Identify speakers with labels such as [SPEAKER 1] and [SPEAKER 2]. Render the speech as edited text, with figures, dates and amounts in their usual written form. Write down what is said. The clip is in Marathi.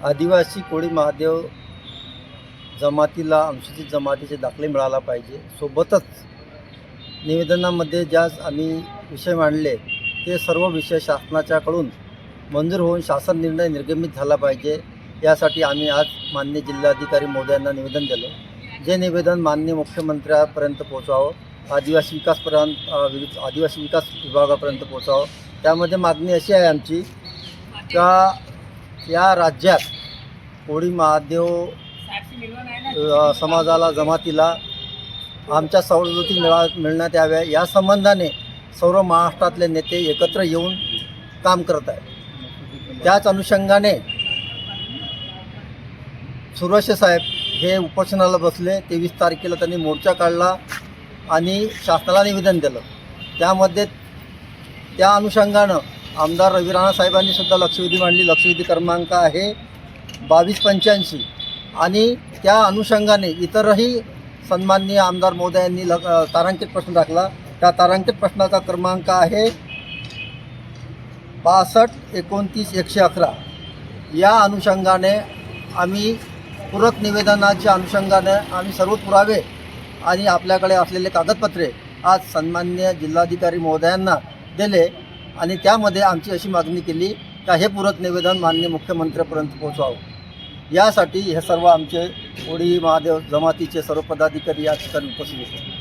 [SPEAKER 1] आदिवासी कोळी महादेव जमातीला अनुसूचित जमातीचे दाखले मिळाला पाहिजे। सोबतच निवेदनामध्ये ज्या आम्ही विषय मांडले ते सर्व विषय शासनाच्याकडून मंजूर होऊन शासन निर्णय निर्गमित झाला पाहिजे। यासाठी आम्ही आज माननीय जिल्हाधिकारी महोदयांना निवेदन दिलं। जे निवेदन माननीय मुख्यमंत्र्यांपर्यंत पोहोचावं, आदिवासी विकास विभागापर्यंत पोहोचावं। त्यामध्ये मागणी अशी आहे आमची का या राज्यात कोळी महादेव समाजाला जमातीला आमच्या सवलती मिळण्यात याव्या या संबंधाने सर्व महाराष्ट्रातले नेते एकत्र येऊन काम करत आहेत। त्याच अनुषंगाने सुरवसे साहेब हे उपोषणाला बसले। 23 तारखेला त्यांनी मोर्चा काढला आणि शासनाला निवेदन दिलं। त्यामध्ये त्या अनुषंगानं आमदार रवी राणा साहेबांनी सुद्धा लक्षवेधी मांडली। लक्षवेधी क्रमांक आहे 2285 आणि त्या अनुषंगाने इतरही सन्माननीय आमदार महोदयांनी तारांकित प्रश्न टाकला। त्या तारांकित प्रश्नाचा क्रमांक आहे 62-29-111। या अनुषंगाने आम्ही पूरक निवेदनाच्या अनुषंगाने आम्ही सर्व पुरावे आणि आपल्याकडे असलेले कागदपत्रे आज सन्माननीय जिल्हाधिकारी महोदयांना दिले आणि त्यामध्ये आमची अशी मागणी केली का हे पूरक निवेदन माननीय मुख्यमंत्र्यांपर्यंत पोहोचवावं। यासाठी हे सर्व आमचे कोळी महादेव जमातीचे सर्व पदाधिकारी या ठिकाणी उपस्थित होते।